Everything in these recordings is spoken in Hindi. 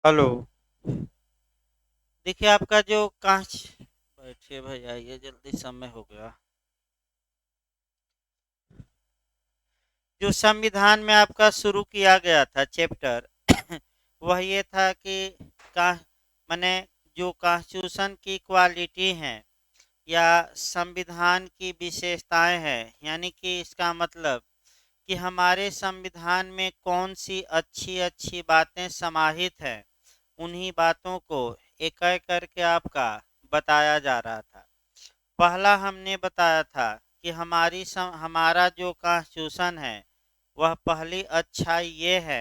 हेलो। देखिए आपका जो कांच बैठिए भाई, आइए जल्दी, समय हो गया। जो संविधान में आपका शुरू किया गया था चैप्टर वह ये था कि का माने जो कॉन्स्टिट्यूशन की क्वालिटी है या संविधान की विशेषताएं हैं, यानी कि इसका मतलब कि हमारे संविधान में कौन सी अच्छी अच्छी बातें समाहित हैं, उन्हीं बातों को एक एक करके आपका बताया जा रहा था। पहला हमने बताया था कि हमारा जो कॉन्स्टिट्यूशन है वह पहली अच्छाई ये है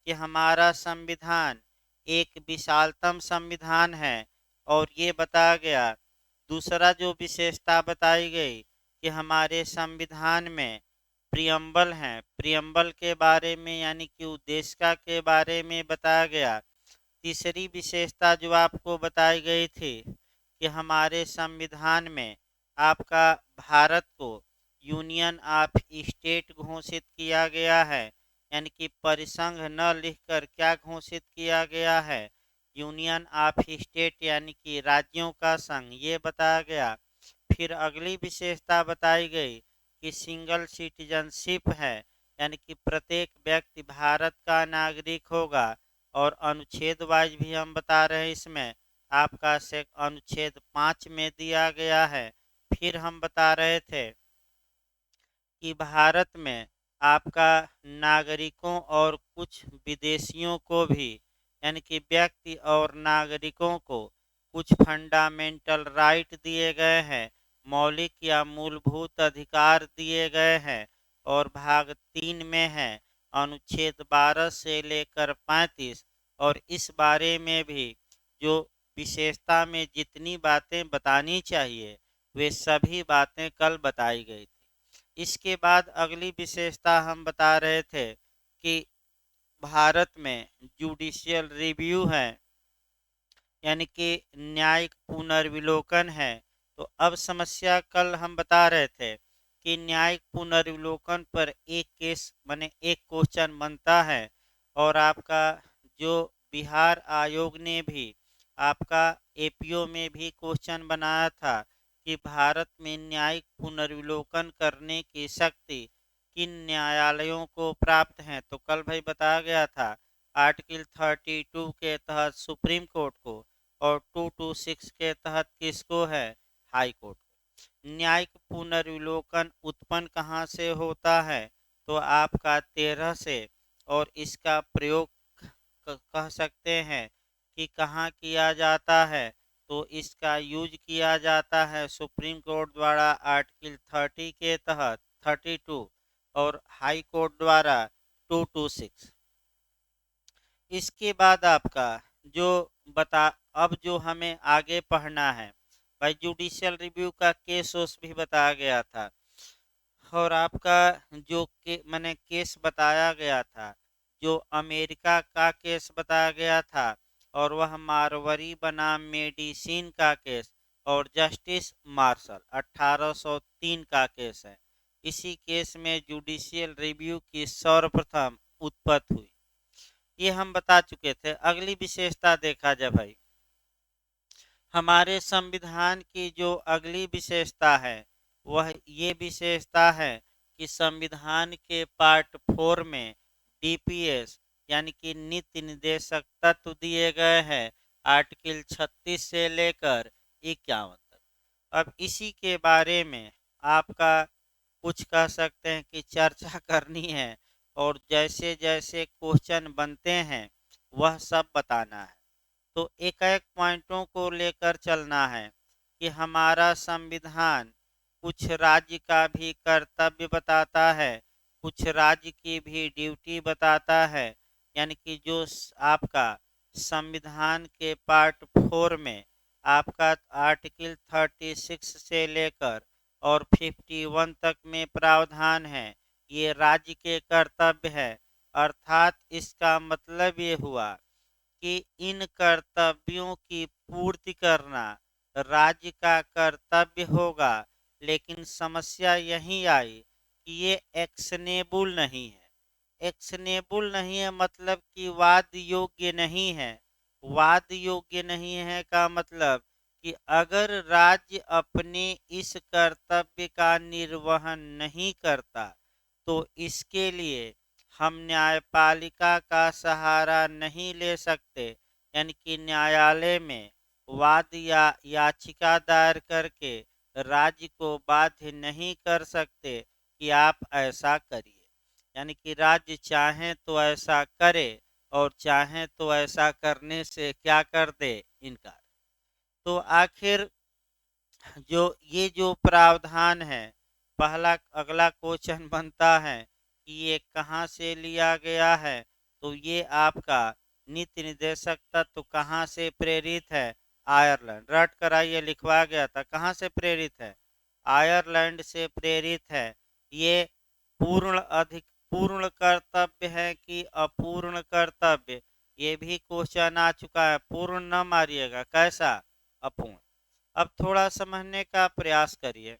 कि हमारा संविधान एक विशालतम संविधान है। और ये बताया गया, दूसरा जो विशेषता बताई गई कि हमारे संविधान में प्रियम्बल हैं, प्रियम्बल के बारे में यानी कि उद्देशिका के बारे में बताया गया। तीसरी विशेषता जो आपको बताई गई थी कि हमारे संविधान में आपका भारत को यूनियन ऑफ स्टेट घोषित किया गया है, यानी कि परिसंघ न लिखकर क्या घोषित किया गया है, यूनियन ऑफ स्टेट यानी कि राज्यों का संघ, ये बताया गया। फिर अगली विशेषता बताई गई कि सिंगल सिटीजनशिप है, यानी कि प्रत्येक व्यक्ति भारत का नागरिक होगा। और अनुच्छेद वाइज भी हम बता रहे हैं, इसमें आपका से अनुच्छेद 5 में दिया गया है। फिर हम बता रहे थे कि भारत में आपका नागरिकों और कुछ विदेशियों को भी, यानी कि व्यक्ति और नागरिकों को कुछ फंडामेंटल राइट दिए गए हैं, मौलिक या मूलभूत अधिकार दिए गए हैं। और भाग 3 में है अनुच्छेद 12 से लेकर 35। और इस बारे में भी जो विशेषता में जितनी बातें बतानी चाहिए वे सभी बातें कल बताई गई थी। इसके बाद अगली विशेषता हम बता रहे थे कि भारत में जुडिशियल रिव्यू है, यानी कि न्यायिक पुनर्विलोकन है। तो अब समस्या कल हम बता रहे थे कि न्यायिक पुनर्विलोकन पर एक केस माने एक क्वेश्चन बनता है। और आपका जो बिहार आयोग ने भी आपका एपीओ में भी क्वेश्चन बनाया था कि भारत में न्यायिक पुनर्विलोकन करने की शक्ति किन न्यायालयों को प्राप्त है। तो कल भाई बताया गया था आर्टिकल 32 के तहत सुप्रीम कोर्ट को, और 226 के तहत किसको है, हाई कोर्ट को। न्यायिक पुनर्विलोकन उत्पन्न कहाँ से होता है, तो आपका 13 से। और इसका प्रयोग कह सकते हैं कि कहाँ किया जाता है, तो इसका यूज किया जाता है सुप्रीम कोर्ट द्वारा आर्टिकल 30 के तहत 32, और हाई कोर्ट द्वारा 226। इसके बाद आपका जो बता अब जो हमें आगे पढ़ना है भाई, जुडिशियल रिव्यू का केस उस भी बताया गया था। और आपका जो मैंने केस बताया गया था, जो अमेरिका का केस बताया गया था, और वह मारवरी बनाम मेडिसिन का केस और जस्टिस मार्शल 1803 का केस है। इसी केस में जुडिशियल रिव्यू की सर्वप्रथम उत्पत्ति हुई, ये हम बता चुके थे। अगली विशेषता देखा जाए भाई, हमारे संविधान की जो अगली विशेषता है वह ये विशेषता है कि संविधान के पार्ट 4 में डीपीएस यानी कि नीति निर्देशक तत्व दिए गए हैं, आर्टिकल 36 से लेकर 51 तक। अब इसी के बारे में आपका कुछ कह सकते हैं कि चर्चा करनी है, और जैसे जैसे क्वेश्चन बनते हैं वह सब बताना है। तो एक एक पॉइंटों को लेकर चलना है कि हमारा संविधान कुछ राज्य का भी कर्तव्य बताता है, कुछ राज्य की भी ड्यूटी बताता है। यानी कि जो आपका संविधान के पार्ट 4 में आपका आर्टिकल 36 से लेकर और 51 तक में प्रावधान है, ये राज्य के कर्तव्य है। अर्थात इसका मतलब ये हुआ कि इन कर्तव्यों की पूर्ति करना राज्य का कर्तव्य होगा। लेकिन समस्या यही आई कि ये एक्शनेबल नहीं है। एक्शनेबल नहीं है मतलब कि वाद योग्य नहीं है। वाद योग्य नहीं है का मतलब कि अगर राज्य अपने इस कर्तव्य का निर्वहन नहीं करता तो इसके लिए हम न्यायपालिका का सहारा नहीं ले सकते, यानी कि न्यायालय में वाद या याचिका दायर करके राज्य को बाध्य नहीं कर सकते कि आप ऐसा करिए। यानी कि राज्य चाहे तो ऐसा करे और चाहे तो ऐसा करने से क्या कर दे, इनकार। तो आखिर जो प्रावधान है, पहला अगला क्वेश्चन बनता है कि ये कहाँ से लिया गया है। तो ये आपका नीति निर्देशक तत्व कहाँ से प्रेरित है? आयरलैंड। रट कर आइए, लिखवा गया था, कहाँ से प्रेरित है? आयरलैंड से प्रेरित है। ये पूर्ण कर्तव्य है कि अपूर्ण कर्तव्य, ये भी क्वेश्चन आ चुका है। पूर्ण न मारिएगा, कैसा? अपूर्ण। अब थोड़ा समझने का प्रयास करिए।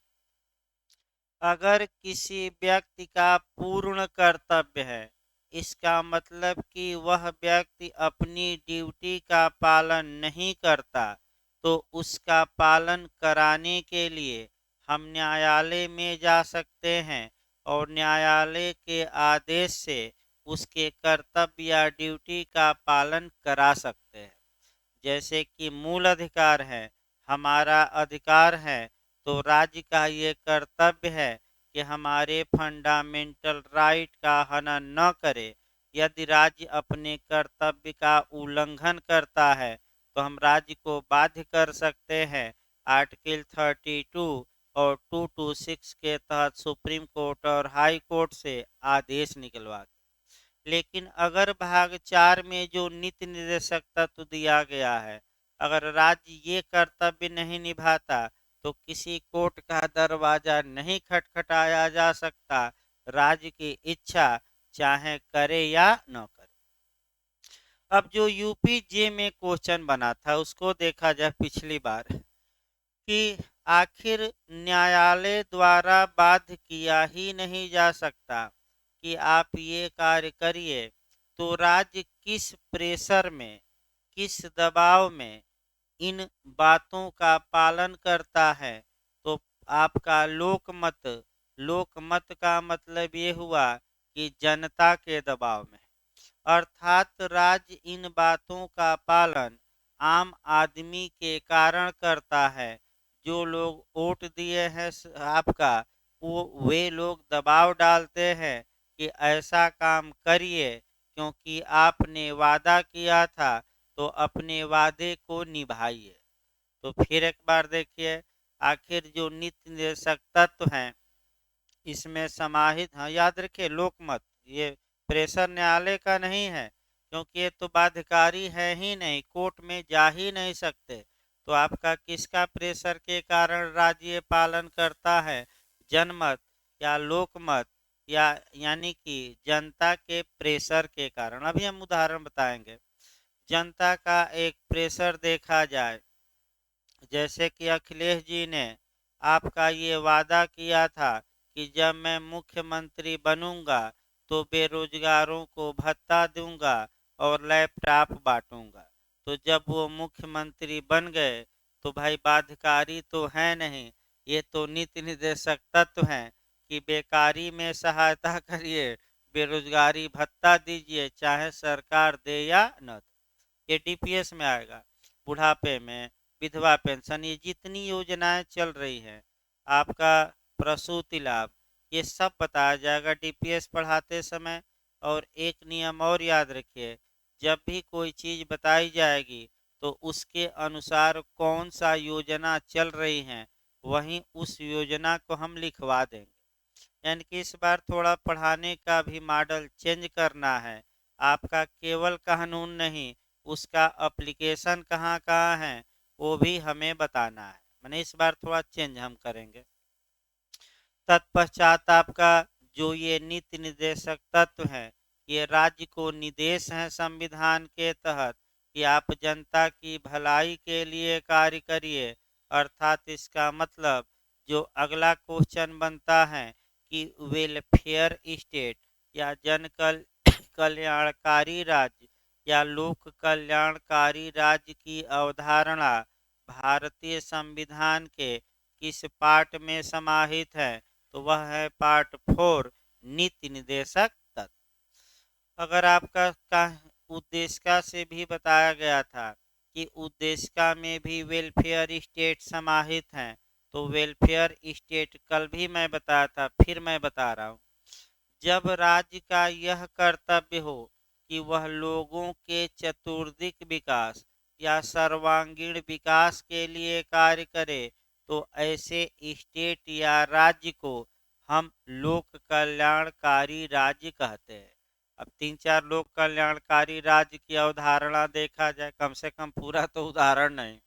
अगर किसी व्यक्ति का पूर्ण कर्तव्य है, इसका मतलब कि वह व्यक्ति अपनी ड्यूटी का पालन नहीं करता, तो उसका पालन कराने के लिए हम न्यायालय में जा सकते हैं और न्यायालय के आदेश से उसके कर्तव्य या ड्यूटी का पालन करा सकते हैं। जैसे कि मूल अधिकार है, हमारा अधिकार है, तो राज्य का ये कर्तव्य है कि हमारे फंडामेंटल राइट का हनन न करे। यदि राज्य अपने कर्तव्य का उल्लंघन करता है तो हम राज्य को बाध्य कर सकते हैं आर्टिकल 32 और 226 के तहत सुप्रीम कोर्ट और हाई कोर्ट से आदेश निकलवा। लेकिन अगर भाग 4 में जो नीति निर्देशक तत्व दिया गया है, अगर राज्य ये कर्तव्य नहीं निभाता तो किसी कोर्ट का दरवाजा नहीं खटखटाया जा सकता, राज्य की इच्छा चाहे करे या न करे। अब जो यूपीजे में क्वेश्चन बना था उसको देखा जाए पिछली बार कि आखिर न्यायालय द्वारा बाध्य किया ही नहीं जा सकता कि आप ये कार्य करिए, तो राज्य किस प्रेशर में, किस दबाव में इन बातों का पालन करता है? तो आपका लोकमत, लोकमत का मतलब ये हुआ कि जनता के दबाव में, अर्थात राज्य इन बातों का पालन आम आदमी के कारण करता है। जो लोग वोट दिए हैं आपका, वो वे लोग दबाव डालते हैं कि ऐसा काम करिए क्योंकि आपने वादा किया था, तो अपने वादे को निभाइए। तो फिर एक बार देखिए, आखिर जो नीति निर्देशक तत्व हैं इसमें समाहित, हाँ याद रखिए, लोकमत, ये प्रेशर न्यायालय का नहीं है क्योंकि ये तो बाध्यकारी है ही नहीं, कोर्ट में जा ही नहीं सकते। तो आपका किसका प्रेशर के कारण राज्य पालन करता है? जनमत या लोकमत, या यानी कि जनता के प्रेशर के कारण। अभी हम उदाहरण बताएंगे। जनता का एक प्रेशर देखा जाए, जैसे कि अखिलेश जी ने आपका ये वादा किया था कि जब मैं मुख्यमंत्री बनूंगा तो बेरोजगारों को भत्ता दूंगा और लैपटॉप बांटूंगा। तो जब वो मुख्यमंत्री बन गए तो भाई बाध्यकारी तो है नहीं, ये तो नीति निर्देशक तत्व हैं कि बेकारी में सहायता करिए, बेरोजगारी भत्ता दीजिए, चाहे सरकार दे या न दे। ये डीपीएस में आएगा। बुढ़ापे में विधवा पेंशन, ये जितनी योजनाएं चल रही हैं, आपका प्रसूति लाभ, ये सब बताया जाएगा डीपीएस पढ़ाते समय। और एक नियम और याद रखिए, जब भी कोई चीज़ बताई जाएगी तो उसके अनुसार कौन सा योजना चल रही है वहीं उस योजना को हम लिखवा देंगे। यानी कि इस बार थोड़ा पढ़ाने का भी मॉडल चेंज करना है। आपका केवल कानून नहीं, उसका एप्लीकेशन कहाँ कहाँ है वो भी हमें बताना है। मैंने इस बार थोड़ा चेंज हम करेंगे। तत्पश्चात आपका जो ये नीति निर्देशक तत्व है, ये राज्य को निर्देश है संविधान के तहत कि आप जनता की भलाई के लिए कार्य करिए। अर्थात इसका मतलब जो अगला क्वेश्चन बनता है कि वेलफेयर स्टेट या कल्याणकारी राज्य या लोक कल्याणकारी राज्य की अवधारणा भारतीय संविधान के किस पार्ट में समाहित है? तो वह है पार्ट 4, नीति निर्देशक तत्व। अगर आपका उद्देशिका से भी बताया गया था कि उद्देशिका में भी वेलफेयर स्टेट समाहित हैं, तो वेलफेयर स्टेट कल भी मैं बताया था, फिर मैं बता रहा हूँ। जब राज्य का यह कर्तव्य हो कि वह लोगों के चतुर्दिक विकास या सर्वांगीण विकास के लिए कार्य करे, तो ऐसे स्टेट या राज्य को हम लोक कल्याणकारी राज्य कहते हैं। अब 3-4 लोक कल्याणकारी राज्य की अवधारणा देखा जाए, कम से कम पूरा तो उदाहरण नहीं।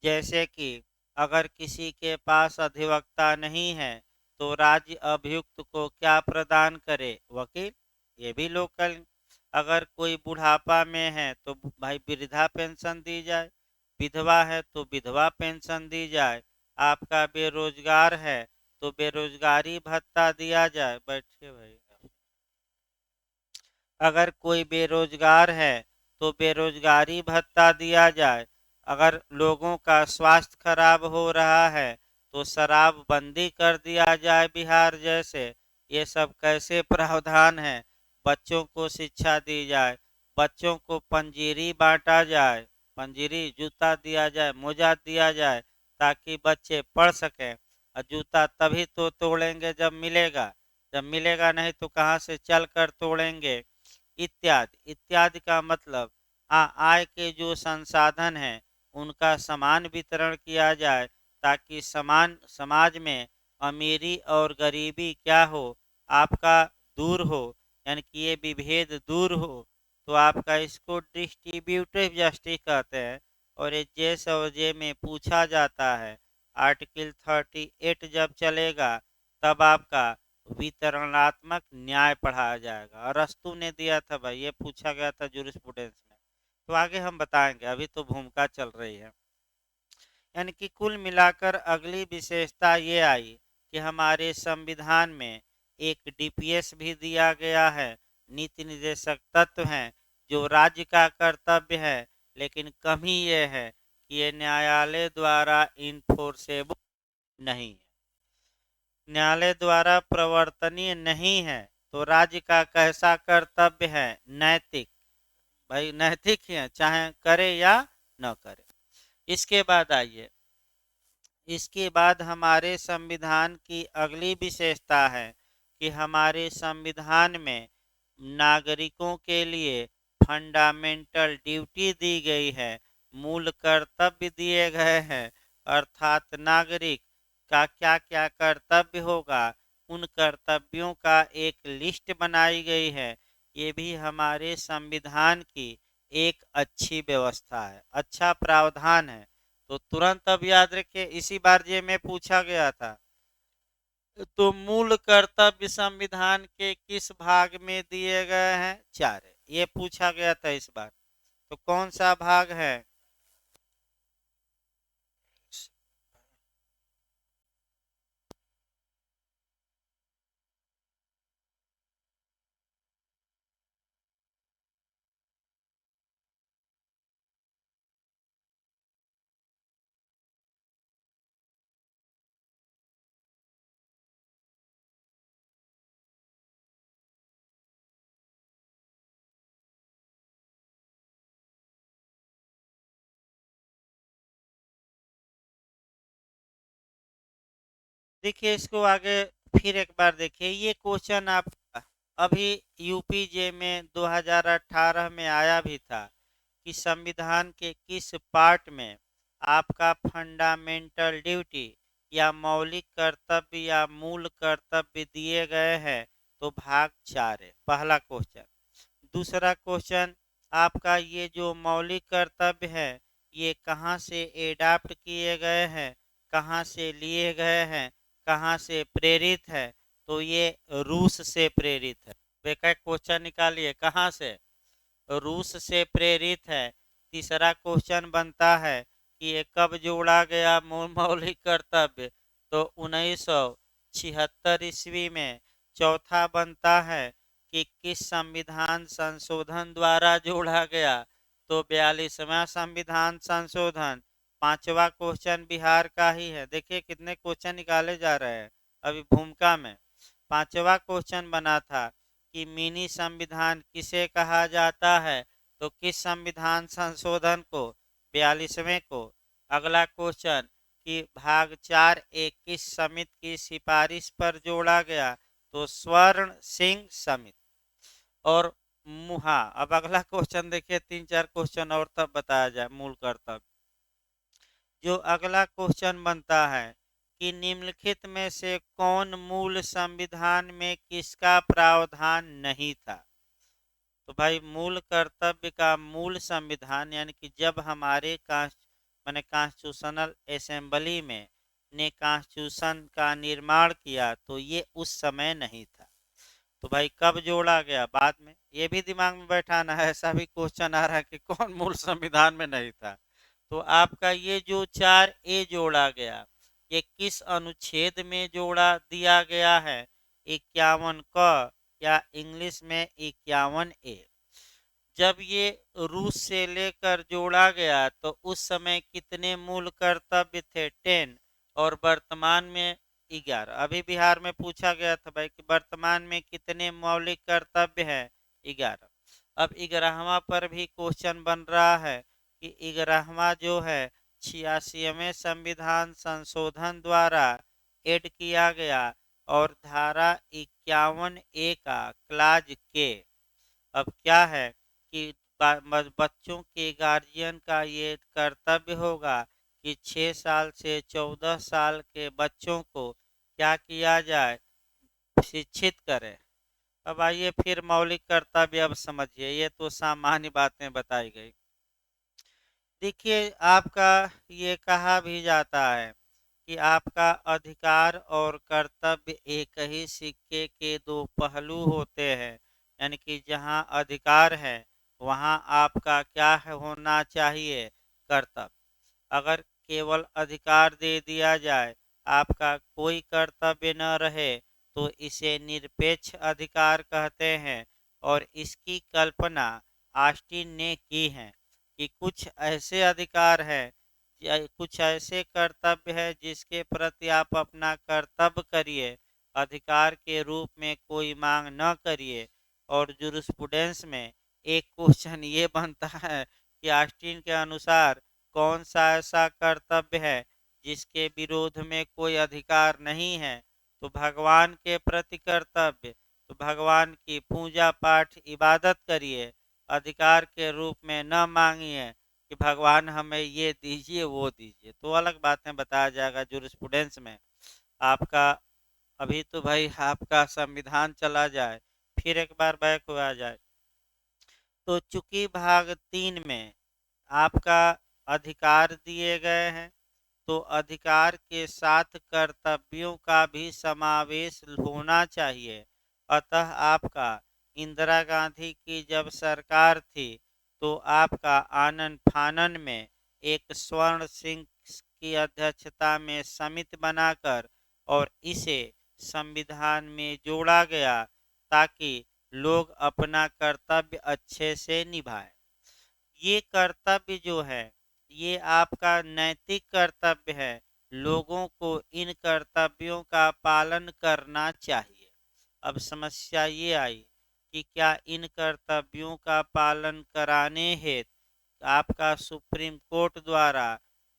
जैसे कि अगर किसी के पास अधिवक्ता नहीं है, तो राज्य अभियुक्त को क्या प्रदान करे? वकील। ये भी लोकल। अगर कोई बुढ़ापा में है तो भाई वृद्धा पेंशन दी जाए, विधवा है तो विधवा पेंशन दी जाए, आपका बेरोजगार है तो बेरोजगारी भत्ता दिया जाए। बैठिए भाई। अगर कोई बेरोजगार है तो बेरोजगारी भत्ता दिया जाए। अगर लोगों का स्वास्थ्य खराब हो रहा है तो शराब बंदी कर दिया जाए बिहार जैसे। ये सब कैसे प्रावधान है? बच्चों को शिक्षा दी जाए, बच्चों को पंजीरी बांटा जाए, पंजीरी जूता दिया जाए, मोजा दिया जाए, ताकि बच्चे पढ़ सकें। और जूता तभी तो तोड़ेंगे जब मिलेगा, जब मिलेगा नहीं तो कहाँ से चल कर तोड़ेंगे। इत्यादि इत्यादि का मतलब आय के जो संसाधन हैं उनका समान वितरण किया जाए, ताकि समान समाज में अमीरी और गरीबी क्या हो, आपका दूर हो, यानी कि ये विभेद दूर हो। तो आपका इसको डिस्ट्रीब्यूटिव जस्टिस कहते हैं। और ये जेस और जे में पूछा जाता है, आर्टिकल 38 जब चलेगा तब आपका वितरणात्मक न्याय पढ़ाया जाएगा। और अस्तु ने दिया था भाई, ये पूछा गया था जूरिस्प्रूडेंस में। तो आगे हम बताएंगे, अभी तो भूमिका चल रही है। यानी कि कुल मिलाकर अगली विशेषता ये आई कि हमारे संविधान में एक डीपीएस भी दिया गया है, नीति निर्देशक तत्व हैं, जो राज्य का कर्तव्य है। लेकिन कमी ये है कि ये न्यायालय द्वारा इन्फोर्सेबल नहीं है, न्यायालय द्वारा प्रवर्तनीय नहीं है। तो राज्य का कैसा कर्तव्य है? नैतिक। भाई नैतिक ही है, चाहे करे या न करे। इसके बाद आइए, इसके बाद हमारे संविधान की अगली विशेषता है कि हमारे संविधान में नागरिकों के लिए फंडामेंटल ड्यूटी दी गई है, मूल कर्तव्य दिए गए हैं। अर्थात नागरिक का क्या क्या कर्तव्य होगा, उन कर्तव्यों का एक लिस्ट बनाई गई है। ये भी हमारे संविधान की एक अच्छी व्यवस्था है, अच्छा प्रावधान है। तो तुरंत अब याद रखिए, इसी बार जे में पूछा गया था। तो मूल कर्तव्य संविधान के किस भाग में दिए गए हैं? 4। ये पूछा गया था इस बार। तो कौन सा भाग है? देखिए इसको आगे फिर एक बार देखिए। ये क्वेश्चन आप अभी यूपीजे में 2018 में आया भी था कि संविधान के किस पार्ट में आपका फंडामेंटल ड्यूटी या मौलिक कर्तव्य या मूल कर्तव्य दिए गए हैं। तो भाग 4 है पहला क्वेश्चन। दूसरा क्वेश्चन, आपका ये जो मौलिक कर्तव्य है ये कहाँ से एडाप्ट किए गए हैं, कहाँ से लिए गए हैं, कहाँ से प्रेरित है? तो ये रूस से प्रेरित है। बेका क्वेश्चन निकालिए, कहाँ से? रूस से प्रेरित है। तीसरा क्वेश्चन बनता है कि ये कब जोड़ा गया मौलिक कर्तव्य? तो 1976 ईस्वी में। चौथा बनता है कि किस संविधान संशोधन द्वारा जोड़ा गया, तो 42वां संविधान संशोधन। पांचवा क्वेश्चन बिहार का ही है। देखिए कितने क्वेश्चन निकाले जा रहे हैं अभी भूमिका में। पांचवा क्वेश्चन बना था कि मिनी संविधान किसे कहा जाता है, तो किस संविधान संशोधन को, 42वें को। अगला क्वेश्चन कि भाग 4A किस समिति की सिफारिश पर जोड़ा गया, तो स्वर्ण सिंह समिति। और मुहा, अब अगला क्वेश्चन देखिए, 3-4 क्वेश्चन और तब बताया जाए मूल कर्तव्य। जो अगला क्वेश्चन बनता है कि निम्नलिखित में से कौन मूल संविधान में किसका प्रावधान नहीं था। तो भाई मूल कर्तव्य का मूल संविधान यानी कि जब हमारे माने कॉन्स्टिट्यूशनल असेंबली में ने कॉन्स्टिट्यूशन का निर्माण किया तो ये उस समय नहीं था। तो भाई कब जोड़ा गया, बाद में। ये भी दिमाग में बैठाना है, ऐसा भी क्वेश्चन आ रहा है कि कौन मूल संविधान में नहीं था। तो आपका ये जो 4A जोड़ा गया, ये किस अनुच्छेद में जोड़ा दिया गया है, 51 क या इंग्लिश में 51A। जब ये रूस से लेकर जोड़ा गया तो उस समय कितने मूल कर्तव्य थे, 10, और वर्तमान में 11। अभी बिहार में पूछा गया था भाई कि वर्तमान में कितने मौलिक कर्तव्य हैं, 11। अब 11वां पर भी क्वेश्चन बन रहा है कि 11वां जो है 86वें संविधान संशोधन द्वारा ऐड किया गया और धारा 51A का क्लाज के। अब क्या है कि बच्चों के गार्जियन का ये कर्तव्य होगा कि 6 साल से 14 साल के बच्चों को क्या किया जाए, शिक्षित करें। अब आइए फिर मौलिक कर्तव्य अब समझिए, ये तो सामान्य बातें बताई गई। देखिए आपका ये कहा भी जाता है कि आपका अधिकार और कर्तव्य एक ही सिक्के के दो पहलू होते हैं। यानी कि जहाँ अधिकार है वहाँ आपका क्या है होना चाहिए, कर्तव्य। अगर केवल अधिकार दे दिया जाए, आपका कोई कर्तव्य न रहे, तो इसे निरपेक्ष अधिकार कहते हैं। और इसकी कल्पना ऑस्टिन ने की है कि कुछ ऐसे अधिकार हैं, कुछ ऐसे कर्तव्य है जिसके प्रति आप अपना कर्तव्य करिए, अधिकार के रूप में कोई मांग न करिए। और जूरिस्प्रूडेंस में एक क्वेश्चन ये बनता है कि ऑस्टिन के अनुसार कौन सा ऐसा कर्तव्य है जिसके विरोध में कोई अधिकार नहीं है, तो भगवान के प्रति कर्तव्य। तो भगवान की पूजा पाठ इबादत करिए, अधिकार के रूप में न मांगिए कि भगवान हमें ये दीजिए वो दीजिए। तो अलग बातें बताया जाएगा जूरिस्प्रूडेंस में आपका। अभी तो भाई आपका संविधान चला जाए, फिर एक बार बैक हुआ जाए। तो चूंकि भाग 3 में आपका अधिकार दिए गए हैं, तो अधिकार के साथ कर्तव्यों का भी समावेश होना चाहिए। अतः आपका इंदिरा गांधी की जब सरकार थी तो आपका आनन फानन में एक स्वर्ण सिंह की अध्यक्षता में समिति बनाकर और इसे संविधान में जोड़ा गया ताकि लोग अपना कर्तव्य अच्छे से निभाएं। ये कर्तव्य जो है ये आपका नैतिक कर्तव्य है, लोगों को इन कर्तव्यों का पालन करना चाहिए। अब समस्या ये आई कि क्या इन कर्तव्यों का पालन कराने हेतु आपका सुप्रीम कोर्ट द्वारा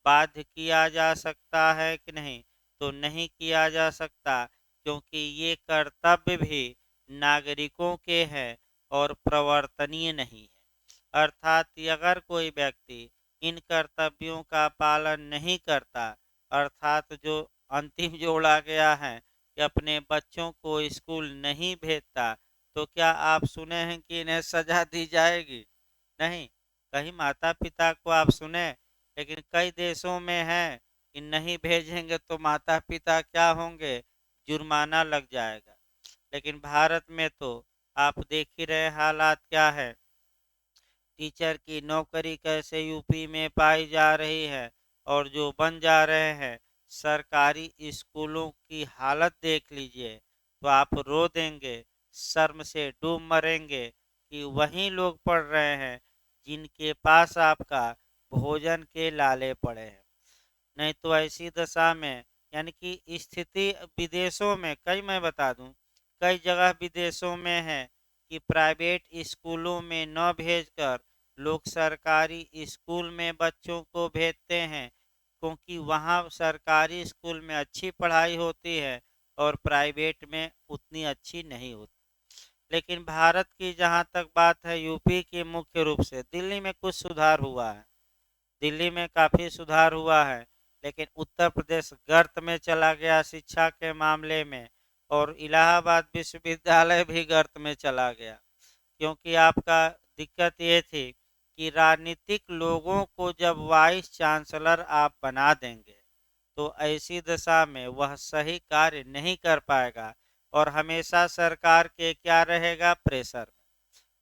बाध्य किया जा सकता है कि नहीं, तो नहीं किया जा सकता, क्योंकि ये कर्तव्य भी नागरिकों के हैं और प्रवर्तनीय नहीं है। अर्थात अगर कोई व्यक्ति इन कर्तव्यों का पालन नहीं करता, अर्थात जो अंतिम जोड़ा गया है कि अपने बच्चों को स्कूल नहीं भेजता, तो क्या आप सुने हैं कि इन्हें सजा दी जाएगी? नहीं। कहीं माता पिता को आप सुने, लेकिन कई देशों में है कि नहीं भेजेंगे तो माता पिता क्या होंगे, जुर्माना लग जाएगा। लेकिन भारत में तो आप देख ही रहे हालात क्या है, टीचर की नौकरी कैसे यूपी में पाई जा रही है और जो बन जा रहे हैं। सरकारी स्कूलों की हालत देख लीजिए तो आप रो देंगे। शर्म से डूब मरेंगे कि वही लोग पढ़ रहे हैं जिनके पास आपका भोजन के लाले पड़े हैं। नहीं तो ऐसी दशा में यानी कि स्थिति विदेशों में कई, मैं बता दूं, कई जगह विदेशों में है कि प्राइवेट स्कूलों में न भेजकर लोग सरकारी स्कूल में बच्चों को भेजते हैं, क्योंकि वहाँ सरकारी स्कूल में अच्छी पढ़ाई होती है और प्राइवेट में उतनी अच्छी नहीं होती। लेकिन भारत की जहाँ तक बात है, यूपी की मुख्य रूप से दिल्ली में कुछ सुधार हुआ है, दिल्ली में काफ़ी सुधार हुआ है, लेकिन उत्तर प्रदेश गर्त में चला गया शिक्षा के मामले में, और इलाहाबाद विश्वविद्यालय भी गर्त में चला गया, क्योंकि आपका दिक्कत ये थी कि राजनीतिक लोगों को जब वाइस चांसलर आप बना देंगे तो ऐसी दशा में वह सही कार्य नहीं कर पाएगा और हमेशा सरकार के क्या रहेगा, प्रेशर में।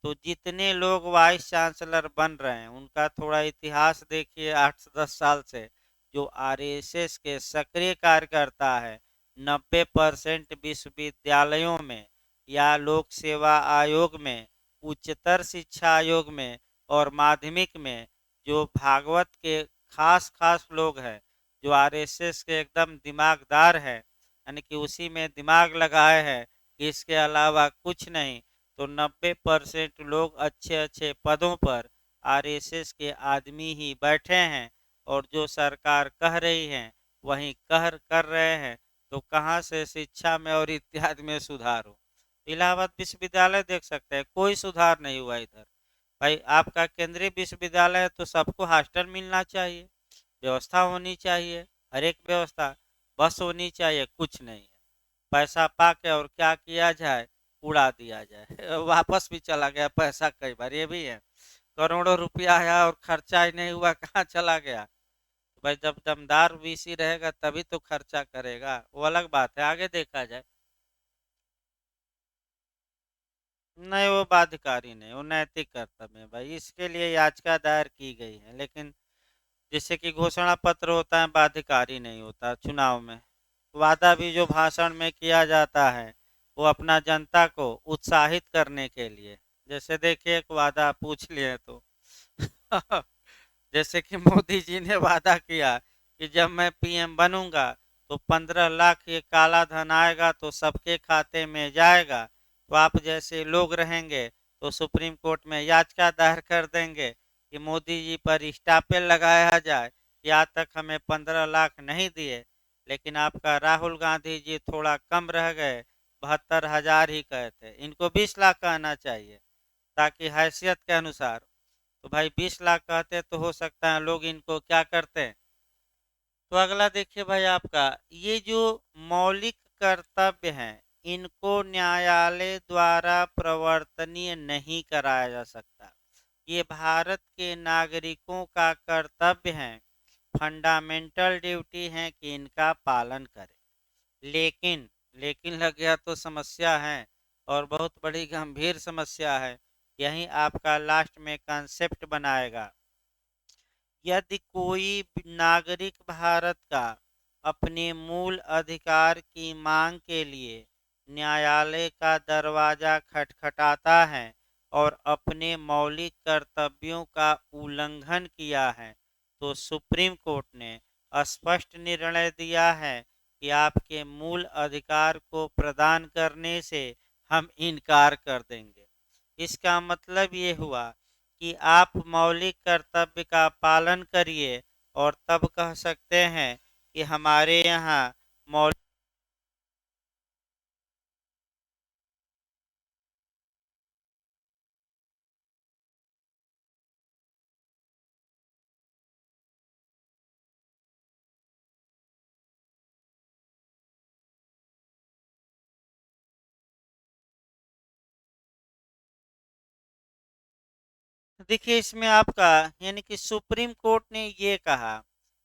तो जितने लोग वाइस चांसलर बन रहे हैं उनका थोड़ा इतिहास देखिए, 8 से 10 साल से जो आरएसएस के सक्रिय कार्यकर्ता है, 90% विश्वविद्यालयों में या लोक सेवा आयोग में, उच्चतर शिक्षा आयोग में और माध्यमिक में जो भागवत के खास खास लोग हैं, जो आरएसएस के एकदम दिमागदार है, यानी कि उसी में दिमाग लगाए हैं कि इसके अलावा कुछ नहीं, तो 90% लोग अच्छे अच्छे पदों पर आरएसएस के आदमी ही बैठे हैं, और जो सरकार कह रही है वही कह कर रहे हैं। तो कहाँ से शिक्षा में और इत्यादि में सुधार हो। इलाहाबाद विश्वविद्यालय देख सकते हैं, कोई सुधार नहीं हुआ इधर। भाई आपका केंद्रीय विश्वविद्यालय है तो सबको हॉस्टल मिलना चाहिए, व्यवस्था होनी चाहिए, हर एक व्यवस्था, बस होनी चाहिए, कुछ नहीं है। पैसा पाके और क्या किया जाए, उड़ा दिया जाए वापस भी चला गया पैसा, कई बार ये भी है, करोड़ों रुपया आया और खर्चा ही नहीं हुआ, कहाँ चला गया। तो भाई जब दमदार वीसी रहेगा तभी तो खर्चा करेगा, वो अलग बात है, आगे देखा जाए। नहीं, वो बाध्यकारी नहीं, वो नैतिक कर्तव्य है भाई, इसके लिए याचिका दायर की गई है, लेकिन जैसे कि घोषणा पत्र होता है बाध्यकारी नहीं होता चुनाव में। वादा भी जो भाषण में किया जाता है वो अपना जनता को उत्साहित करने के लिए, जैसे देखिए एक वादा पूछ लिए तो जैसे कि मोदी जी ने वादा किया कि जब मैं पीएम बनूंगा तो 15 लाख ये काला धन आएगा तो सबके खाते में जाएगा, तो आप जैसे लोग रहेंगे तो सुप्रीम कोर्ट में याचिका दायर कर देंगे कि मोदी जी पर स्टापे लगाया जाए कि आज तक हमें 15 लाख नहीं दिए। लेकिन आपका राहुल गांधी जी थोड़ा कम रह गए, 72,000 ही कहे थे, इनको 20 लाख कहना चाहिए ताकि हैसियत के अनुसार। तो भाई 20 लाख कहते तो हो सकता है लोग इनको क्या करते हैं। तो अगला देखिए भाई आपका, ये जो मौलिक कर्तव्य हैं इनको न्यायालय द्वारा प्रवर्तनीय नहीं कराया जा सकता, ये भारत के नागरिकों का कर्तव्य है, फंडामेंटल ड्यूटी है कि इनका पालन करें। लेकिन लेकिन लग गया तो समस्या है, और बहुत बड़ी गंभीर समस्या है, यही आपका लास्ट में कंसेप्ट बनाएगा। यदि कोई नागरिक भारत का अपने मूल अधिकार की मांग के लिए न्यायालय का दरवाजा खटखटाता है और अपने मौलिक कर्तव्यों का उल्लंघन किया है, तो सुप्रीम कोर्ट ने स्पष्ट निर्णय दिया है कि आपके मूल अधिकार को प्रदान करने से हम इनकार कर देंगे। इसका मतलब ये हुआ कि आप मौलिक कर्तव्य का पालन करिए और तब कह सकते हैं कि हमारे यहाँ मौलिक। देखिए इसमें आपका यानी कि सुप्रीम कोर्ट ने ये कहा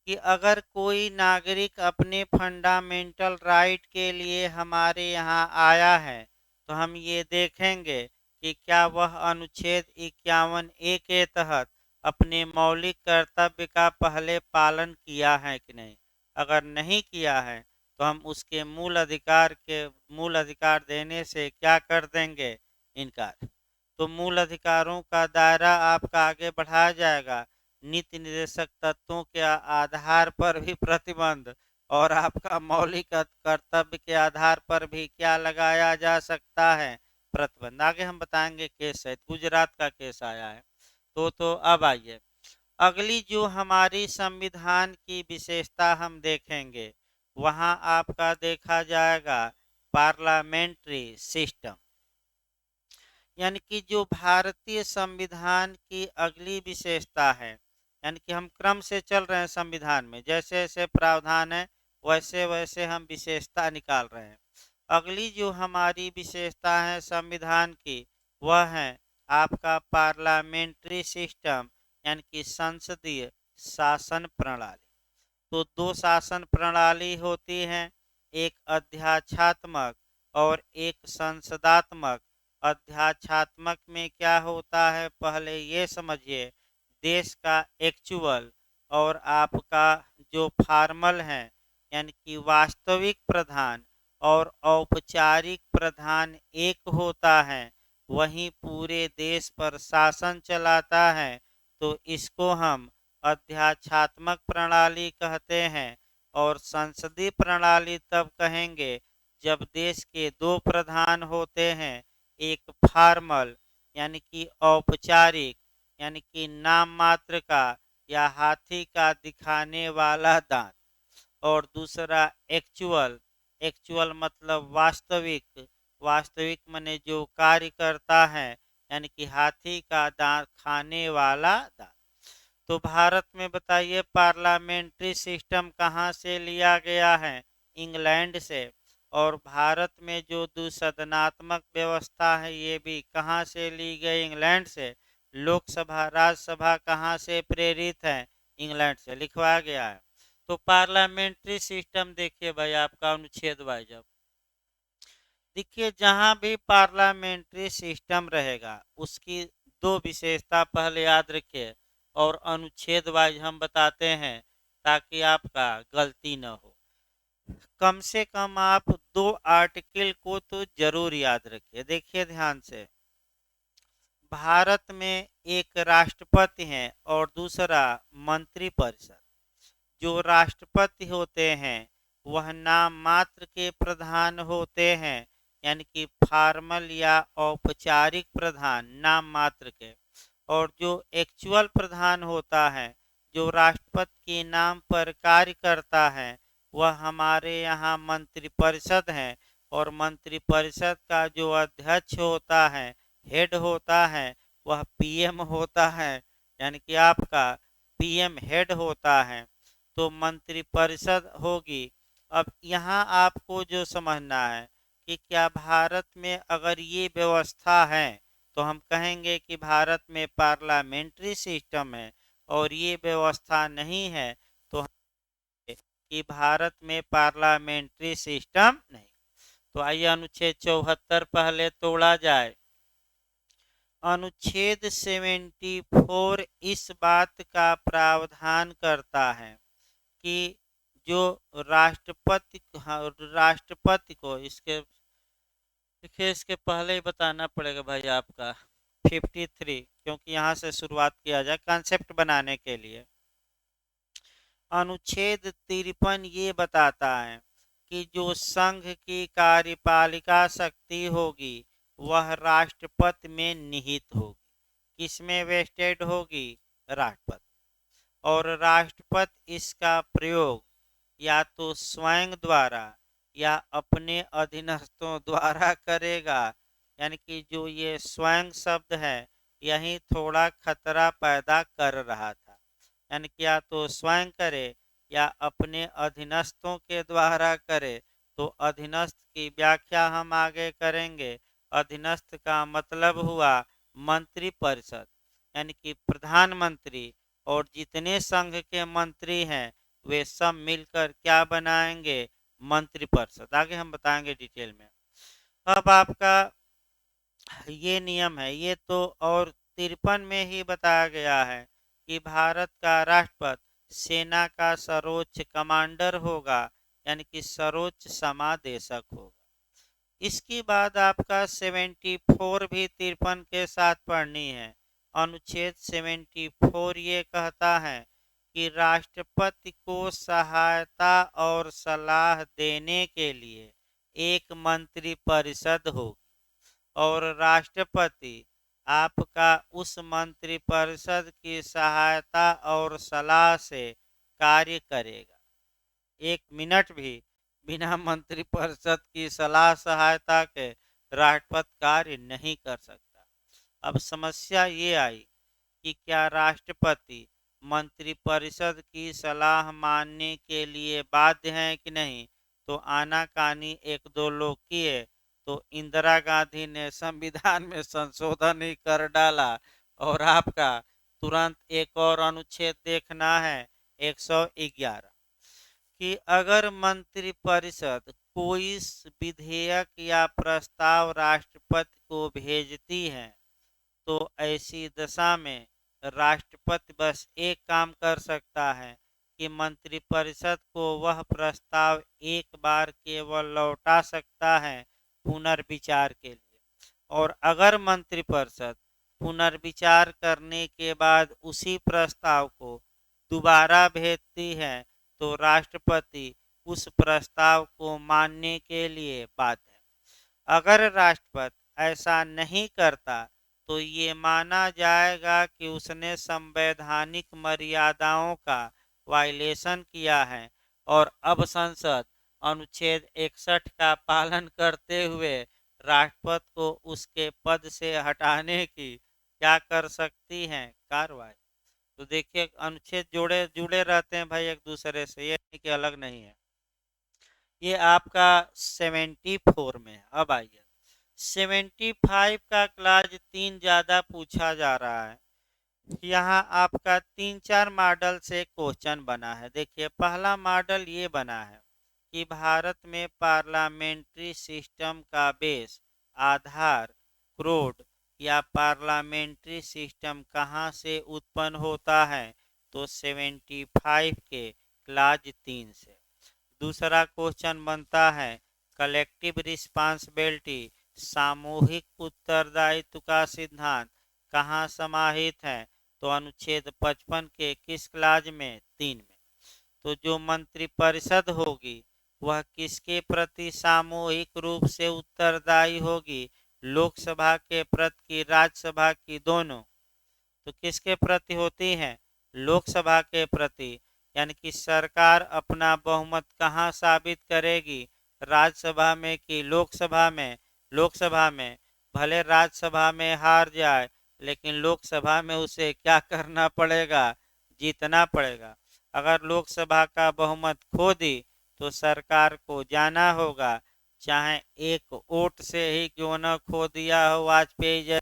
कि अगर कोई नागरिक अपने फंडामेंटल राइट के लिए हमारे यहाँ आया है तो हम ये देखेंगे कि क्या वह अनुच्छेद 51A के तहत अपने मौलिक कर्तव्य का पहले पालन किया है कि नहीं। अगर नहीं किया है तो तो हम उसके मूल अधिकार देने से क्या कर देंगे, इनकार। तो मूल अधिकारों का दायरा आपका आगे बढ़ाया जाएगा, नीति निर्देशक तत्वों के आधार पर भी प्रतिबंध और आपका मौलिक कर्तव्य के आधार पर भी क्या लगाया जा सकता है, प्रतिबंध। आगे हम बताएंगे केस सहित। गुजरात का केस आया है। तो अब आइए, अगली जो हमारी संविधान की विशेषता हम देखेंगे, वहां आपका देखा जाएगा पार्लियामेंट्री सिस्टम। यानी कि जो भारतीय संविधान की अगली विशेषता है, यानी कि हम क्रम से चल रहे हैं संविधान में, जैसे जैसे प्रावधान है वैसे वैसे हम विशेषता निकाल रहे हैं। अगली जो हमारी विशेषता है संविधान की, वह है आपका पार्लियामेंट्री सिस्टम, यानी कि संसदीय शासन प्रणाली। तो दो शासन प्रणाली होती हैं, एक अध्याक्षात्मक और एक संसदात्मक। अध्याक्षात्मक में क्या होता है, पहले ये समझिए, देश का एक्चुअल और आपका जो फॉर्मल है, यानी कि वास्तविक प्रधान और औपचारिक प्रधान एक होता है, वहीं पूरे देश पर शासन चलाता है, तो इसको हम अध्याक्षात्मक प्रणाली कहते हैं। और संसदीय प्रणाली तब कहेंगे जब देश के दो प्रधान होते हैं, एक फॉर्मल यानी कि औपचारिक, यानी कि नाम मात्र का या हाथी का दिखाने वाला दांत, और दूसरा एक्चुअल। एक्चुअल मतलब वास्तविक, वास्तविक माने जो कार्य करता है, यानी कि हाथी का दांत खाने वाला दांत। तो भारत में बताइए पार्लियामेंट्री सिस्टम कहाँ से लिया गया है, इंग्लैंड से। और भारत में जो दुसदनात्मक व्यवस्था है, ये भी कहाँ से ली गई, इंग्लैंड से। लोकसभा राज्यसभा कहाँ से प्रेरित है, इंग्लैंड से लिखवाया गया है। तो पार्लियामेंट्री सिस्टम देखिए भाई, आपका अनुच्छेद वाइज अब देखिए, जहां भी पार्लियामेंट्री सिस्टम रहेगा उसकी दो विशेषता पहले याद रखिए, और अनुच्छेद वाइज हम बताते हैं ताकि आपका गलती न हो। कम से कम आप दो आर्टिकल को तो जरूर याद रखिए। देखिए ध्यान से, भारत में एक राष्ट्रपति है और दूसरा मंत्रिपरिषद। जो राष्ट्रपति होते हैं वह नाम मात्र के प्रधान होते हैं, यानी कि फॉर्मल या औपचारिक प्रधान नाम मात्र के। और जो एक्चुअल प्रधान होता है, जो राष्ट्रपति के नाम पर कार्य करता है, वह हमारे यहाँ मंत्रिपरिषद है। और मंत्रिपरिषद का जो अध्यक्ष होता है, हेड होता है, वह पीएम होता है, यानी कि आपका पीएम हेड होता है। तो मंत्रिपरिषद होगी। अब यहाँ आपको जो समझना है कि क्या भारत में अगर ये व्यवस्था है तो हम कहेंगे कि भारत में पार्लियामेंट्री सिस्टम है, और ये व्यवस्था नहीं है तो हम कहेंगे कि भारत में पार्लियामेंट्री सिस्टम नहीं। तो आइए अनुच्छेद 74 पहले तोड़ा जाए। अनुच्छेद 74 इस बात का प्रावधान करता है कि जो राष्ट्रपति, हाँ, राष्ट्रपति को इसके देखिए, इसके पहले ही बताना पड़ेगा भाई आपका 53, क्योंकि यहाँ से शुरुआत किया जाए कंसेप्ट बनाने के लिए। अनुच्छेद 53 ये बताता है कि जो संघ की कार्यपालिका शक्ति होगी वह राष्ट्रपति में निहित होगी। किसमें वेस्टेड होगी, राष्ट्रपति। और राष्ट्रपति इसका प्रयोग या तो स्वयं द्वारा या अपने अधीनस्थों द्वारा करेगा। यानी कि जो ये स्वयं शब्द है, यही थोड़ा खतरा पैदा कर रहा था। यानी कि या तो स्वयं करे या अपने अधीनस्थों के द्वारा करे। तो अधीनस्थ की व्याख्या हम आगे करेंगे। अधीनस्थ का मतलब हुआ मंत्रिपरिषद, यानी कि प्रधानमंत्री और जितने संघ के मंत्री हैं वे सब मिलकर क्या बनाएंगे, मंत्रिपरिषद। आगे हम बताएंगे डिटेल में। अब आपका ये नियम है, ये तो और 53 में ही बताया गया है कि भारत का राष्ट्रपति सेना का सर्वोच्च कमांडर होगा, यानी कि सर्वोच्च समादेशक होगा। इसके बाद आपका 74 भी 53 के साथ पढ़नी है। अनुच्छेद 74 ये कहता है कि राष्ट्रपति को सहायता और सलाह देने के लिए एक मंत्रिपरिषद होगी और राष्ट्रपति आपका उस मंत्रिपरिषद की सहायता और सलाह से कार्य करेगा। 1 मिनट भी बिना मंत्रिपरिषद की सलाह सहायता के राष्ट्रपति कार्य नहीं कर सकता। अब समस्या ये आई कि क्या राष्ट्रपति मंत्रिपरिषद की सलाह मानने के लिए बाध्य हैं कि नहीं। तो आनाकानी 1-2 लोग किए तो इंदिरा गांधी ने संविधान में संशोधन ही कर डाला और आपका तुरंत एक और अनुच्छेद देखना है 111 कि अगर मंत्रिपरिषद कोई विधेयक या प्रस्ताव राष्ट्रपति को भेजती है तो ऐसी दशा में राष्ट्रपति बस एक काम कर सकता है कि मंत्रिपरिषद को वह प्रस्ताव एक बार केवल लौटा सकता है पुनर्विचार के लिए, और अगर मंत्रिपरिषद पुनर्विचार करने के बाद उसी प्रस्ताव को दोबारा भेजती है तो राष्ट्रपति उस प्रस्ताव को मानने के लिए बाध्य है। अगर राष्ट्रपति ऐसा नहीं करता तो ये माना जाएगा कि उसने संवैधानिक मर्यादाओं का वायलेशन किया है और अब संसद अनुच्छेद 61 का पालन करते हुए राष्ट्रपति को उसके पद से हटाने की क्या कर सकती है कार्रवाई। तो देखिए अनुच्छेद जुड़े जुड़े रहते हैं भाई एक दूसरे से, ये नहीं कि अलग नहीं है। ये आपका 74 में है। अब आइए 75 का क्लास 3 ज्यादा पूछा जा रहा है। यहाँ आपका 3-4 मॉडल से क्वेश्चन बना है। देखिए पहला मॉडल ये बना है कि भारत में पार्लियामेंट्री सिस्टम का बेस आधार क्रोड या पार्लियामेंट्री सिस्टम कहाँ से उत्पन्न होता है। तो 75 के क्लास 3 से। दूसरा क्वेश्चन बनता है कलेक्टिव रिस्पांसिबिलिटी सामूहिक उत्तरदायित्व का सिद्धांत कहाँ समाहित है। तो अनुच्छेद 55 के किस क्लाज में 3 में। तो जो मंत्रिपरिषद होगी वह किसके प्रति सामूहिक रूप से उत्तरदायी होगी, लोकसभा के प्रति की राज्यसभा की, दोनों। तो किसके प्रति होती है, लोकसभा के प्रति। यानी कि सरकार अपना बहुमत कहाँ साबित करेगी, राज्यसभा में कि लोकसभा में। लोकसभा में भले राज्यसभा में हार जाए लेकिन लोकसभा में उसे क्या करना पड़ेगा, जीतना पड़ेगा। अगर लोकसभा का बहुमत खो दी तो सरकार को जाना होगा, चाहे एक वोट से ही क्यों न खो दिया हो वाजपेयी जी,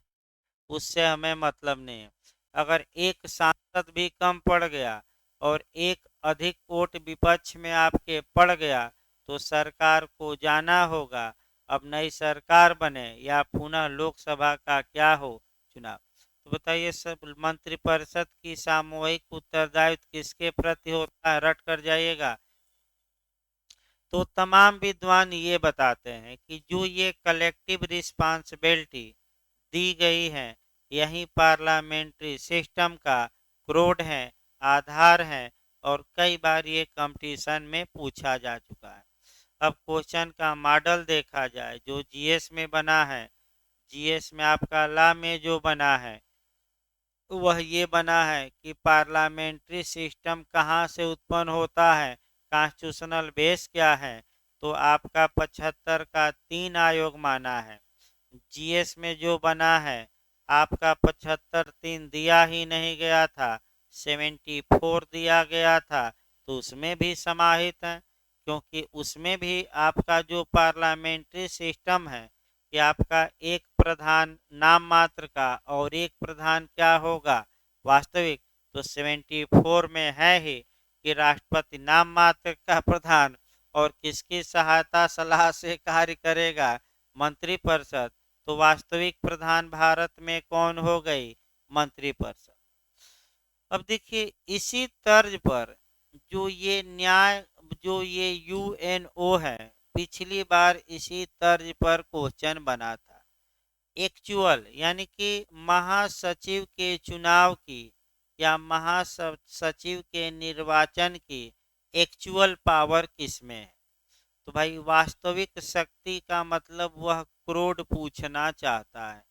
उससे हमें मतलब नहीं है। अगर एक सांसद भी कम पड़ गया और एक अधिक वोट विपक्ष में आपके पड़ गया तो सरकार को जाना होगा, अब नई सरकार बने या पुनः लोकसभा का क्या हो, चुनाव। तो बताइए सब मंत्रिपरिषद की सामूहिक उत्तरदायित्व किसके प्रति होता है, रट कर जाइएगा। तो तमाम विद्वान ये बताते हैं कि जो ये कलेक्टिव रिस्पांसिबिलिटी दी गई है यही पार्लियामेंट्री सिस्टम का क्रोड है, आधार है, और कई बार ये कंपटीशन में पूछा जा चुका है। अब क्वेश्चन का मॉडल देखा जाए जो जीएस में बना है। जीएस में आपका लॉ में जो बना है वह ये बना है कि पार्लियामेंट्री सिस्टम कहाँ से उत्पन्न होता है, कॉन्स्टिट्यूशनल बेस क्या है। तो आपका 75 का 3 आयोग माना है। जीएस में जो बना है आपका 75-3 दिया ही नहीं गया था, 74 दिया गया था, तो उसमें भी समाहित है क्योंकि उसमें भी आपका जो पार्लियामेंट्री सिस्टम है कि आपका एक प्रधान नाम मात्र का और एक प्रधान क्या होगा, वास्तविक। तो 74 में है ही कि राष्ट्रपति नाम मात्र का प्रधान और किसकी सहायता सलाह से कार्य करेगा, मंत्रिपरिषद। तो वास्तविक प्रधान भारत में कौन हो गई, मंत्रिपरिषद। अब देखिए इसी तर्ज पर जो ये न्याय जो ये यूएनओ है, पिछली बार इसी तर्ज पर क्वेश्चन बना था। एक्चुअल यानी कि महासचिव के चुनाव की या महासचिव के निर्वाचन की एक्चुअल पावर किसमें है? तो भाई वास्तविक शक्ति का मतलब वह क्रोड पूछना चाहता है।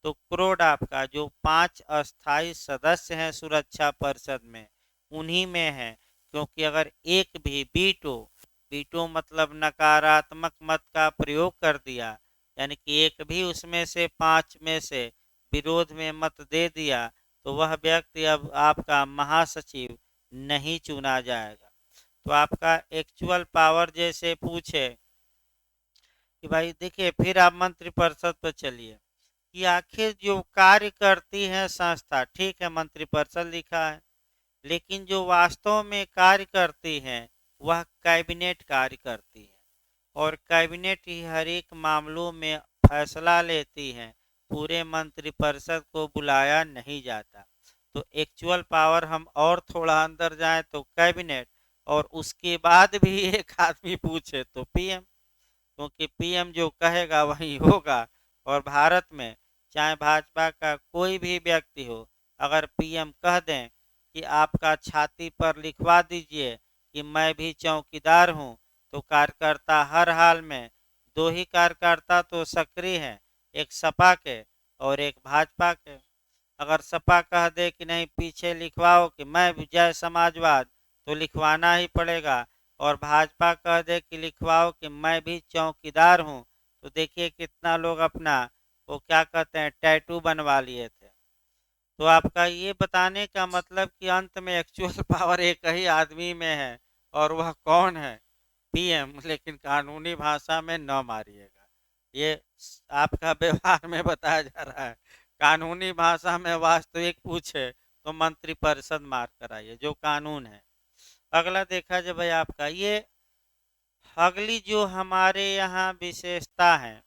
तो क्रोड आपका जो 5 अस्थाई सदस्य हैं सुरक्षा परिषद में, उन्हीं में है। क्योंकि अगर एक भी वीटो, वीटो मतलब नकारात्मक मत का प्रयोग कर दिया, यानी कि एक भी उसमें से 5 में से विरोध में मत दे दिया, तो वह व्यक्ति अब आपका महासचिव नहीं चुना जाएगा। तो आपका एक्चुअल पावर जैसे पूछे कि भाई देखिए, फिर आप मंत्रिपरिषद पर चलिए कि आखिर जो कार्य करती है संस्था, ठीक है मंत्रिपरिषद लिखा है, लेकिन जो वास्तव में कार्य करती है वह कैबिनेट कार्य करती है। और कैबिनेट ही हर एक मामलों में फैसला लेती है, पूरे मंत्रिपरिषद को बुलाया नहीं जाता। तो एक्चुअल पावर हम और थोड़ा अंदर जाएं तो कैबिनेट, और उसके बाद भी एक आदमी पूछे तो पीएम, क्योंकि पीएम जो कहेगा वही होगा। और भारत में चाहे भाजपा का कोई भी व्यक्ति हो, अगर पीएम कह दें कि आपका छाती पर लिखवा दीजिए कि मैं भी चौकीदार हूं, तो कार्यकर्ता हर हाल में, दो ही कार्यकर्ता तो सक्रिय हैं, एक सपा के और एक भाजपा के। अगर सपा कह दे कि नहीं पीछे लिखवाओ कि मैं भी जय समाजवाद, तो लिखवाना ही पड़ेगा। और भाजपा कह दे कि लिखवाओ कि मैं भी चौकीदार हूं, तो देखिए कितना लोग अपना वो क्या कहते हैं टैटू बनवा लिए थे। तो आपका ये बताने का मतलब कि अंत में एक्चुअल पावर एक ही आदमी में है, और वह कौन है? पीएम। लेकिन कानूनी भाषा में न मारिएगा, ये आपका व्यवहार में बताया जा रहा है। कानूनी भाषा में वास्तविक पूछे तो मंत्रिपरिषद मार कराइए, जो कानून है। अगला देखा जाए भाई आपका ये अगली जो हमारे यहाँ विशेषता है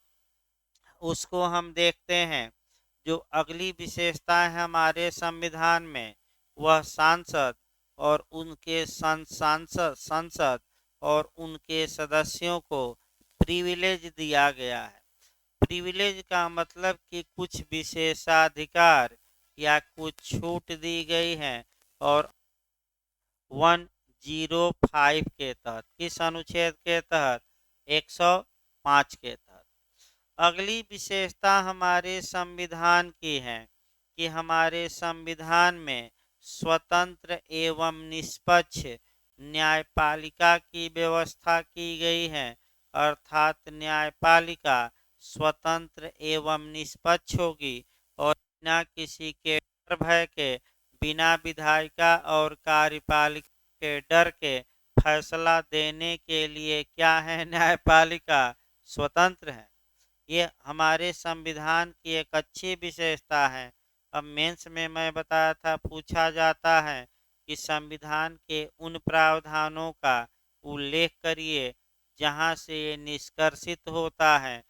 उसको हम देखते हैं। जो अगली विशेषता है हमारे संविधान में, वह सांसद और उनके संसद और उनके सदस्यों को प्रिविलेज दिया गया है। प्रिविलेज का मतलब कि कुछ विशेषाधिकार या कुछ छूट दी गई है। और 105 के तहत, किस अनुच्छेद के तहत? 105 के तहत। अगली विशेषता हमारे संविधान की है कि हमारे संविधान में स्वतंत्र एवं निष्पक्ष न्यायपालिका की व्यवस्था की गई है। अर्थात न्यायपालिका स्वतंत्र एवं निष्पक्ष होगी और बिना किसी के डर भय के, बिना विधायिका और कार्यपालिका के डर के फैसला देने के लिए क्या है? न्यायपालिका स्वतंत्र है। ये हमारे संविधान की एक अच्छी विशेषता है। अब मेंस में मैं बताया था, पूछा जाता है कि संविधान के उन प्रावधानों का उल्लेख करिए जहां से ये निष्कर्षित होता है,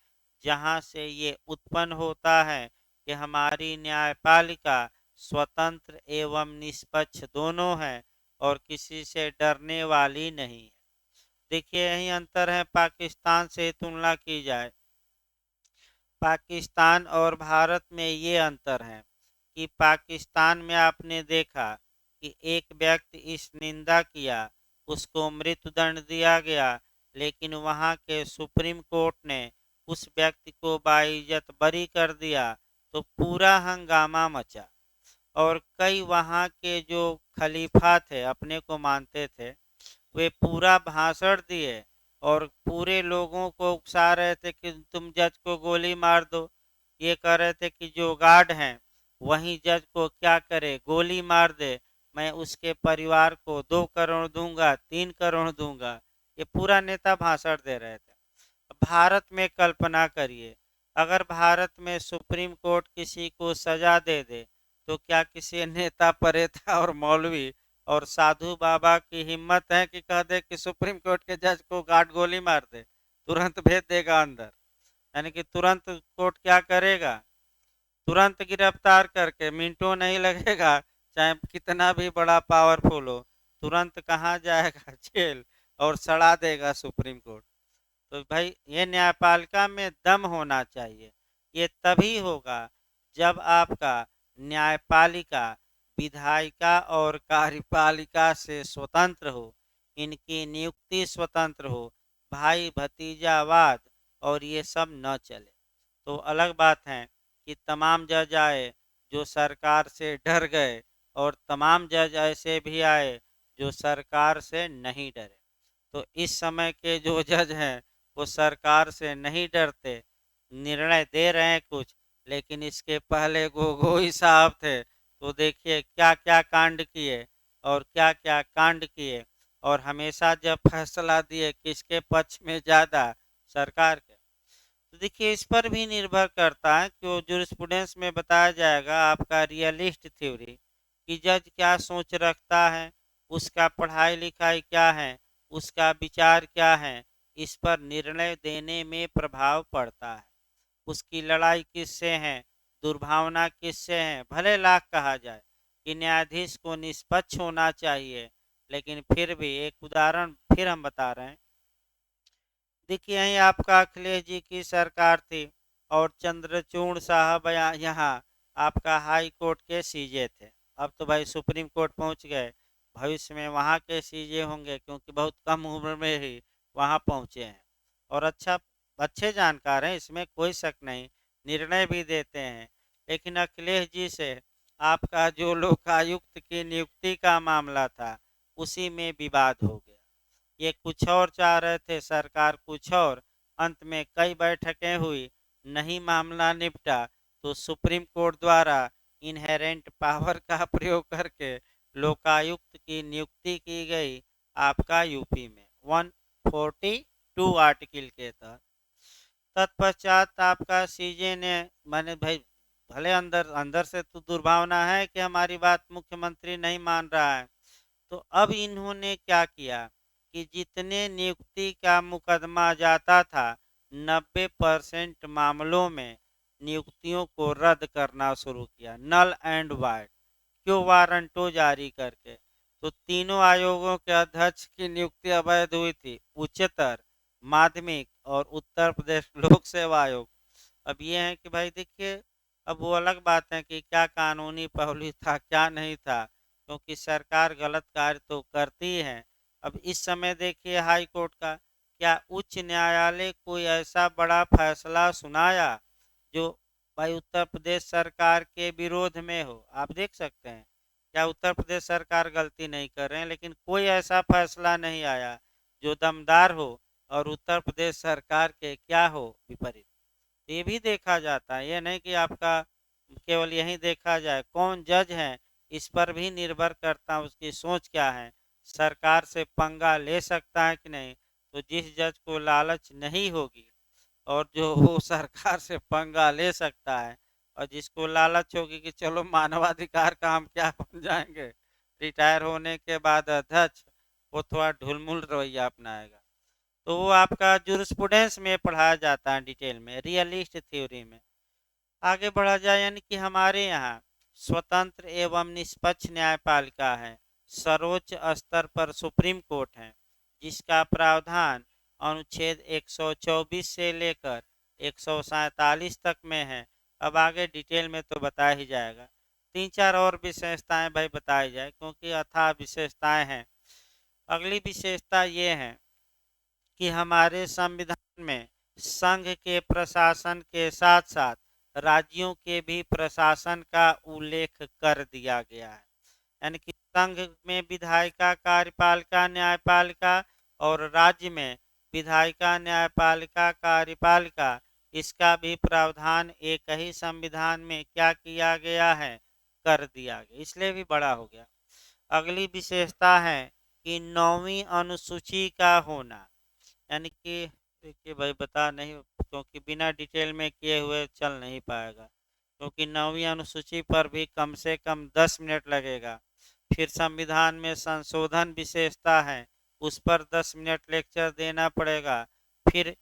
जहां से ये उत्पन्न होता है कि हमारी न्यायपालिका स्वतंत्र एवं निष्पक्ष दोनों है और किसी से डरने वाली नहीं है। देखिए यही अंतर है, पाकिस्तान से तुलना की जाए, पाकिस्तान और भारत में ये अंतर है कि पाकिस्तान में आपने देखा कि एक व्यक्ति इस निंदा किया, उसको मृत्युदंड दिया गया, लेकिन वहाँ के सुप्रीम कोर्ट ने उस व्यक्ति को बाइज्जत बरी कर दिया, तो पूरा हंगामा मचा। और कई वहाँ के जो खलीफा थे, अपने को मानते थे, वे पूरा भाषण दिए और पूरे लोगों को उकसा रहे थे कि तुम जज को गोली मार दो। ये कह रहे थे कि जो गार्ड हैं वही जज को क्या करे, गोली मार दे, मैं उसके परिवार को 2 करोड़ दूंगा, 3 करोड़ दूंगा। ये पूरा नेता भाषण दे रहे थे। भारत में कल्पना करिए, अगर भारत में सुप्रीम कोर्ट किसी को सजा दे दे, तो क्या किसी नेता, परेता और मौलवी और साधु बाबा की हिम्मत है कि कह दे कि सुप्रीम कोर्ट के जज को गार्ड गोली मार दे? तुरंत भेज देगा अंदर। यानी कि तुरंत कोर्ट क्या करेगा? तुरंत गिरफ्तार करके, मिनटों नहीं लगेगा, चाहे कितना भी बड़ा पावरफुल हो, तुरंत कहाँ जाएगा? जेल। और सड़ा देगा सुप्रीम कोर्ट। तो भाई ये न्यायपालिका में दम होना चाहिए। ये तभी होगा जब आपका न्यायपालिका विधायिका और कार्यपालिका से स्वतंत्र हो, इनकी नियुक्ति स्वतंत्र हो, भाई भतीजावाद और ये सब न चले। तो अलग बात है कि तमाम जज आए जो सरकार से डर गए, और तमाम जज ऐसे भी आए जो सरकार से नहीं डरे। तो इस समय के जो जज हैं वो सरकार से नहीं डरते, निर्णय दे रहे हैं कुछ, लेकिन इसके पहले गोगोई साहब थे तो देखिए क्या क्या कांड किए और क्या क्या कांड किए, और हमेशा जब फैसला दिए किसके पक्ष में ज़्यादा, सरकार के। तो देखिए इस पर भी निर्भर करता है कि वो जूरिस्प्रूडेंस में बताया जाएगा आपका रियलिस्ट थ्योरी कि जज क्या सोच रखता है, उसका पढ़ाई लिखाई क्या है, उसका विचार क्या है, इस पर निर्णय देने में प्रभाव पड़ता है। उसकी लड़ाई किससे है, दुर्भावना किससे है। भले लाख कहा जाए कि न्यायाधीश को निष्पक्ष होना चाहिए, लेकिन फिर भी एक उदाहरण फिर हम बता रहे हैं। देखिए यहीं आपका अखिलेश जी की सरकार थी और चंद्रचूड़ साहब यहाँ आपका हाई कोर्ट के सीजे थे। अब तो भाई सुप्रीम कोर्ट पहुंच गए, भविष्य में वहाँ के सीजे होंगे क्योंकि बहुत कम उम्र में ही वहाँ पहुँचे हैं और अच्छे जानकार हैं, इसमें कोई शक नहीं, निर्णय भी देते हैं। लेकिन अखिलेश जी से आपका जो लोकायुक्त की नियुक्ति का मामला था उसी में विवाद हो गया। ये कुछ और चाह रहे थे, सरकार कुछ और, अंत में कई बैठकें हुई, नहीं मामला निपटा, तो सुप्रीम कोर्ट द्वारा इनहेरेंट पावर का प्रयोग करके लोकायुक्त की नियुक्ति की गई आपका यूपी में 142 आर्टिकल के तहत। तत्पश्चात आपका सीजे ने, मैंने भाई भले अंदर अंदर से तो दुर्भावना है कि हमारी बात मुख्यमंत्री नहीं मान रहा है, तो अब इन्होंने क्या किया कि जितने नियुक्ति का मुकदमा जाता था 90% मामलों में नियुक्तियों को रद्द करना शुरू किया, नल एंड वाइड, क्यों वारंटो जारी करके। तो तीनों आयोगों के अध्यक्ष की नियुक्ति अवैध हुई थी, उच्चतर, माध्यमिक और उत्तर प्रदेश लोक सेवा आयोग। अब ये है कि भाई देखिए, अब वो अलग बात है कि क्या कानूनी पहलू था क्या नहीं था, क्योंकि सरकार गलत कार्य तो करती है। अब इस समय देखिए हाई कोर्ट का, क्या उच्च न्यायालय कोई ऐसा बड़ा फैसला सुनाया जो भाई उत्तर प्रदेश सरकार के विरोध में हो। आप देख सकते हैं क्या उत्तर प्रदेश सरकार गलती नहीं कर रहे हैं, लेकिन कोई ऐसा फैसला नहीं आया जो दमदार हो और उत्तर प्रदेश सरकार के क्या हो विपरीत। ये भी देखा जाता है, ये नहीं कि आपका केवल यही देखा जाए कौन जज है, इस पर भी निर्भर करता है उसकी सोच क्या है, सरकार से पंगा ले सकता है कि नहीं। तो जिस जज को लालच नहीं होगी और जो वो सरकार से पंगा ले सकता है, और जिसको लालच होगी कि चलो मानवाधिकार का हम क्या बन जाएंगे रिटायर होने के बाद अध्यक्ष, वो थोड़ा ढुलमुल रवैया अपनाएगा। तो वो आपका जूरिस्प्रूडेंस में पढ़ाया जाता है डिटेल में, रियलिस्ट थ्योरी में। आगे बढ़ा जाए, यानी कि हमारे यहाँ स्वतंत्र एवं निष्पक्ष न्यायपालिका है, सर्वोच्च स्तर पर सुप्रीम कोर्ट है, जिसका प्रावधान अनुच्छेद 124 से लेकर 147 तक में है। अब आगे डिटेल में तो बताया ही जाएगा, तीन चार और विशेषताएं भाई बताई जाए क्योंकि अथाह विशेषताएं हैं। अगली विशेषता ये है कि हमारे संविधान में संघ के प्रशासन के साथ साथ राज्यों के भी प्रशासन का उल्लेख कर दिया गया है। यानी कि संघ में विधायिका कार्यपालिका न्यायपालिका और राज्य में विधायिका न्यायपालिका कार्यपालिका, इसका भी प्रावधान एक ही संविधान में क्या किया गया है, कर दिया गया, इसलिए भी बड़ा हो गया। अगली विशेषता है कि 9वीं अनुसूची का होना, यानी कि देखिए भाई बता नहीं, क्योंकि बिना डिटेल में किए हुए चल नहीं पाएगा, क्योंकि 9वीं अनुसूची पर भी कम से कम 10 मिनट लगेगा। फिर संविधान में संशोधन विशेषता है, उस पर 10 मिनट लेक्चर देना पड़ेगा। फिर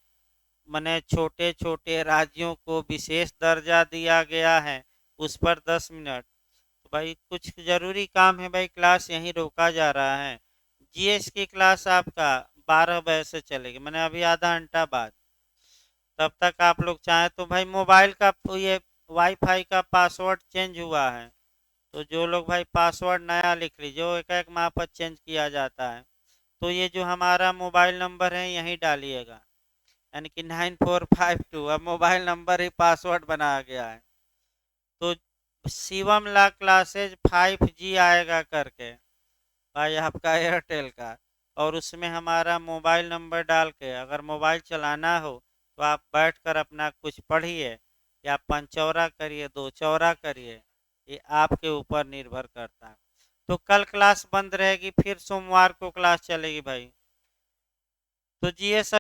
मैंने छोटे छोटे राज्यों को विशेष दर्जा दिया गया है, उस पर 10 मिनट। तो भाई कुछ ज़रूरी काम है भाई, क्लास यहीं रोका जा रहा है। जीएस की क्लास आपका 12 बजे से चलेगी, मैंने अभी आधा घंटा बाद। तब तक आप लोग चाहें तो भाई मोबाइल का ये वाईफाई का पासवर्ड चेंज हुआ है, तो जो लोग भाई पासवर्ड नया लिख लीजिए, जो एक एक माह पर चेंज किया जाता है। तो ये जो हमारा मोबाइल नंबर है यहीं डालिएगा, यानी कि 9452, अब मोबाइल नंबर ही पासवर्ड बना गया है। तो शिवम ला क्लासेज 5G आएगा करके भाई आपका एयरटेल का, और उसमें हमारा मोबाइल नंबर डाल के अगर मोबाइल चलाना हो तो आप बैठकर अपना कुछ पढ़िए, या पंचौरा करिए, दो चौरा करिए, ये आपके ऊपर निर्भर करता है। तो कल क्लास बंद रहेगी, फिर सोमवार को क्लास चलेगी भाई। तो जीएस